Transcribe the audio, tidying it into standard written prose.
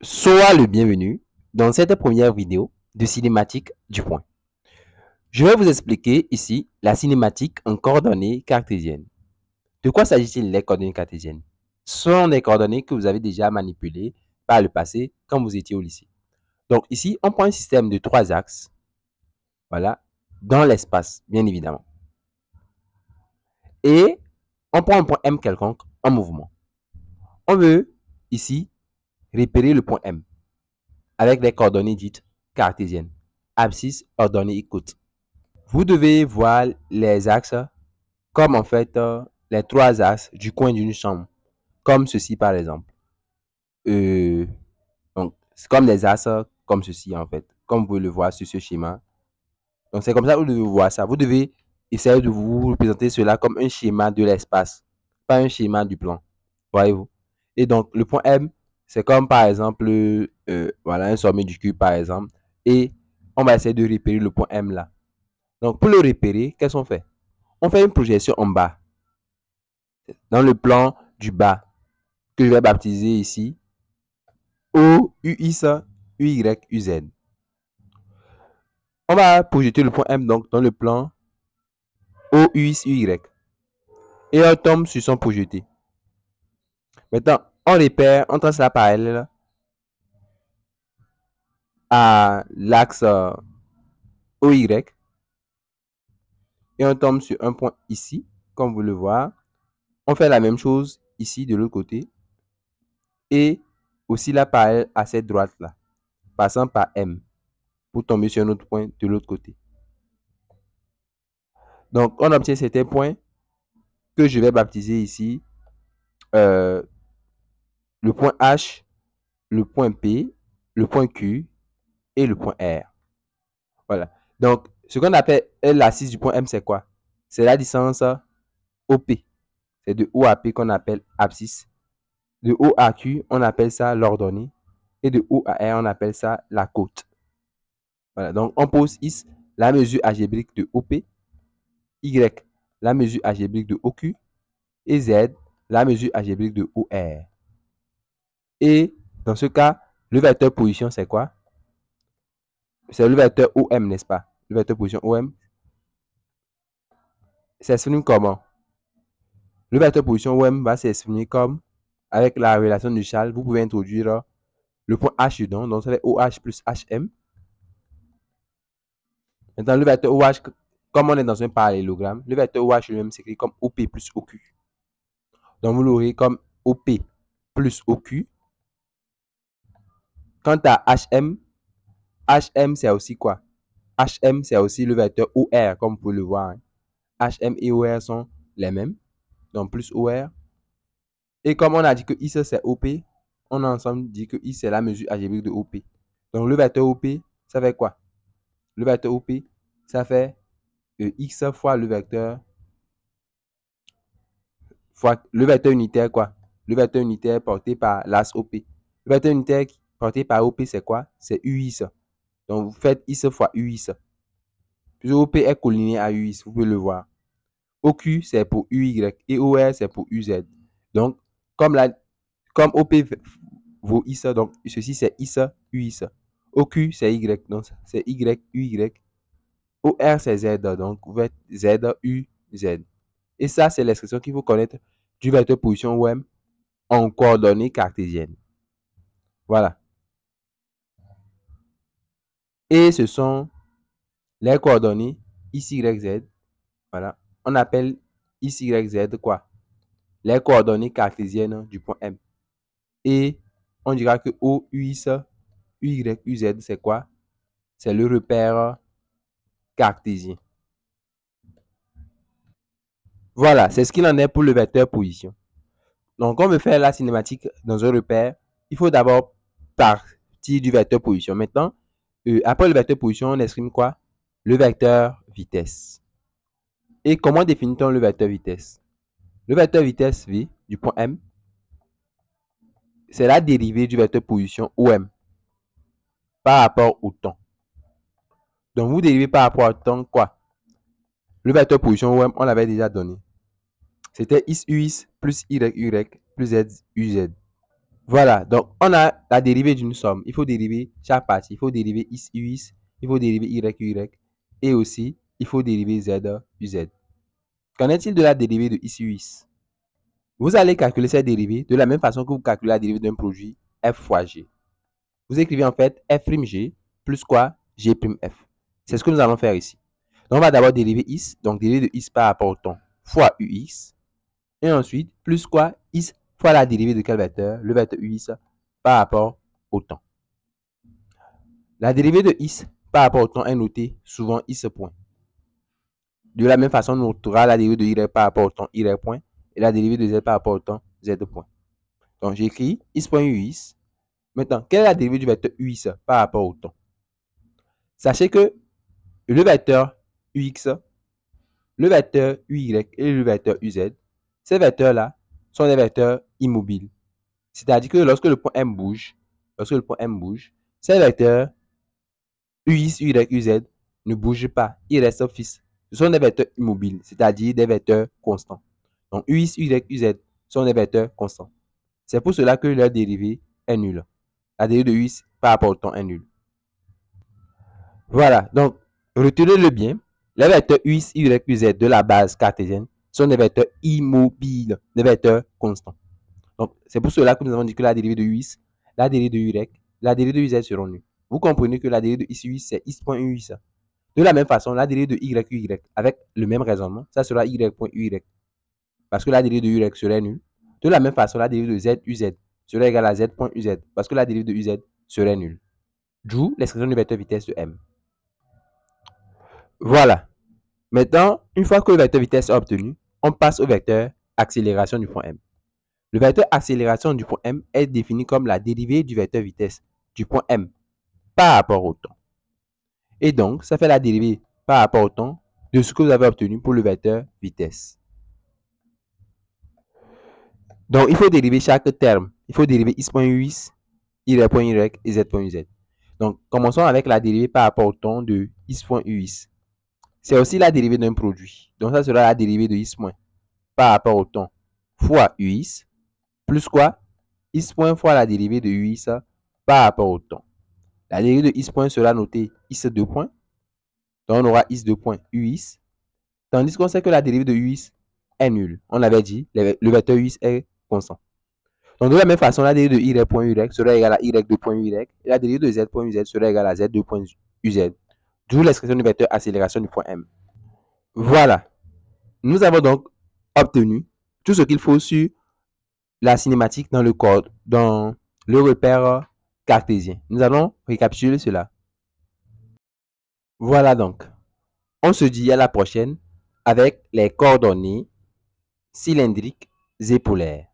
Sois le bienvenu dans cette première vidéo de cinématique du point. Je vais vous expliquer ici la cinématique en coordonnées cartésiennes. De quoi s'agit-il les coordonnées cartésiennes? Ce sont des coordonnées que vous avez déjà manipulées par le passé quand vous étiez au lycée. Donc ici, on prend un système de 3 axes, voilà, dans l'espace, bien évidemment. Et on prend un point M quelconque en mouvement. On veut ici repérer le point M avec des coordonnées dites cartésiennes. Abscisse, ordonnée, écoute. Vous devez voir les axes comme en fait les 3 axes du coin d'une chambre. Comme ceci par exemple. Donc, c'est comme des axes comme ceci en fait. Comme vous pouvez le voir sur ce schéma. Donc, c'est comme ça que vous devez voir ça. Vous devez essayer de vous représenter cela comme un schéma de l'espace. Pas un schéma du plan. Voyez-vous? Et donc, le point M, c'est comme par exemple, voilà, un sommet du cube par exemple. Et on va essayer de repérer le point M là. Donc, pour le repérer, qu'est-ce qu'on fait? On fait une projection en bas, dans le plan du bas, que je vais baptiser ici O, UX, UY, UZ. On va projeter le point M donc dans le plan O, UX, UY. Et on tombe sur son projeté. Maintenant, on repère, on trace la parallèle à l'axe OY. Et on tombe sur un point ici, comme vous le voyez. On fait la même chose ici de l'autre côté. Et aussi la parallèle à cette droite-là, passant par M, pour tomber sur un autre point de l'autre côté. Donc, on obtient certains points que je vais baptiser ici le point H, le point P, le point Q et le point R. Voilà. Donc, ce qu'on appelle l'assise du point M, c'est quoi? C'est la distance OP. C'est de O à P qu'on appelle abscisse. De O à Q, on appelle ça l'ordonnée. Et de O à R, on appelle ça la côte. Voilà. Donc, on pose ici la mesure algébrique de OP, Y, la mesure algébrique de OQ, et Z, la mesure algébrique de OR. Et dans ce cas, le vecteur position, c'est quoi? C'est le vecteur OM, n'est-ce pas? Le vecteur position OM s'exprime comment? Le vecteur position OM va s'exprimer comme, avec la relation de Charles, vous pouvez introduire le point H dedans, donc ça fait OH plus HM. Maintenant, le vecteur OH, comme on est dans un parallélogramme, le vecteur OH lui-même s'écrit comme OP plus OQ. Donc, vous l'aurez comme OP plus OQ. Quant à HM, HM c'est aussi quoi? HM c'est aussi le vecteur OR, comme vous pouvez le voir. HM et OR sont les mêmes, donc plus OR. Et comme on a dit que I c'est OP, on a ensemble dit que I c'est la mesure algébrique de OP. Donc le vecteur OP, ça fait quoi? Le vecteur OP, ça fait X fois le vecteur unitaire quoi? Le vecteur unitaire porté par l'axe OP. Le vecteur unitaire porté par OP, c'est quoi? C'est UX. Donc vous faites X fois UX. Puis OP est colliné à UX, vous pouvez le voir. OQ, c'est pour UY et OR, c'est pour UZ. Donc, comme OP vaut IS, donc ceci c'est IS, UIS. OQ, c'est Y, donc c'est Y, UY. OR, c'est Z, donc vous faites Z, U, Z. Et ça, c'est l'expression qu'il faut connaître du vecteur position OM en coordonnées cartésiennes. Voilà. Et ce sont les coordonnées X, Y, Z. Voilà. On appelle X, Y, Z quoi? Les coordonnées cartésiennes du point M. Et on dira que O, UX, UY, UZ, c'est quoi? C'est le repère cartésien. Voilà, c'est ce qu'il en est pour le vecteur position. Donc, on veut faire la cinématique dans un repère, il faut d'abord partir du vecteur position. Maintenant, après le vecteur position, on exprime quoi? Le vecteur vitesse. Et comment définit-on le vecteur vitesse? Le vecteur vitesse V du point M, c'est la dérivée du vecteur position OM par rapport au temps. Donc, vous dérivez par rapport au temps quoi? Le vecteur position OM, on l'avait déjà donné. C'était X, UX plus Y, Y plus Z, UZ. Voilà, donc on a la dérivée d'une somme. Il faut dériver chaque partie. Il faut dériver x, ux, il faut dériver y, uy, et aussi il faut dériver z, uz. Qu'en est-il de la dérivée de x, ux? Vous allez calculer cette dérivée de la même façon que vous calculez la dérivée d'un produit f fois g. Vous écrivez en fait f' plus quoi? G'. C'est ce que nous allons faire ici. Donc on va d'abord dériver x, donc dériver de x par rapport au temps fois ux. Et ensuite, plus quoi? X fois la dérivée de quel vecteur? Le vecteur ux par rapport au temps. La dérivée de x par rapport au temps est notée souvent x point. De la même façon, on notera la dérivée de y par rapport au temps y point et la dérivée de z par rapport au temps z point. Donc j'écris x point ux. Maintenant, quelle est la dérivée du vecteur ux par rapport au temps? Sachez que le vecteur ux, le vecteur uy et le vecteur uz, ces vecteurs-là sont des vecteurs immobiles. C'est-à-dire que lorsque le point M bouge, ces vecteurs UX, Y, UZ ne bougent pas, ils restent fixes. Ce sont des vecteurs immobiles, c'est-à-dire des vecteurs constants. Donc UX, Y, UZ sont des vecteurs constants. C'est pour cela que leur dérivée est nulle. La dérivée de UX par rapport au temps est nulle. Voilà, donc retenez-le bien. Les vecteurs UX, Y, UZ de la base cartésienne sont des vecteurs immobiles, des vecteurs constants. Donc, c'est pour cela que nous avons dit que la dérivée de ux, la dérivée de y, la dérivée de uz seront nulles. Vous comprenez que la dérivée de x, c'est x.ux. De la même façon, la dérivée de y, uy, avec le même raisonnement, ça sera y.uy. Parce que la dérivée de y serait nulle. De la même façon, la dérivée de z, uz serait égale à z.uz. Parce que la dérivée de uz serait nulle. D'où l'expression du vecteur vitesse de m. Voilà. Maintenant, une fois que le vecteur vitesse est obtenu, on passe au vecteur accélération du point m. Le vecteur accélération du point M est défini comme la dérivée du vecteur vitesse du point M par rapport au temps. Et donc, ça fait la dérivée par rapport au temps de ce que vous avez obtenu pour le vecteur vitesse. Donc, il faut dériver chaque terme. Il faut dériver x.ux, y.y et z.uz. Donc, commençons avec la dérivée par rapport au temps de x.ux. C'est aussi la dérivée d'un produit. Donc, ça sera la dérivée de x- par rapport au temps fois ux plus quoi? X point fois la dérivée de ux par rapport au temps. La dérivée de x point sera notée x2 point. Donc on aura x2 point ux. Tandis qu'on sait que la dérivée de ux est nulle. On avait dit, le vecteur ux est constant. Donc de la même façon, la dérivée de y point y sera égale à y2 point y. Et la dérivée de z point uz sera égale à z2 point uz. D'où l'expression du vecteur accélération du point M. Voilà. Nous avons donc obtenu tout ce qu'il faut sur la cinématique dans le code, dans le repère cartésien. Nous allons récapituler cela. Voilà donc. On se dit à la prochaine avec les coordonnées cylindriques et polaires.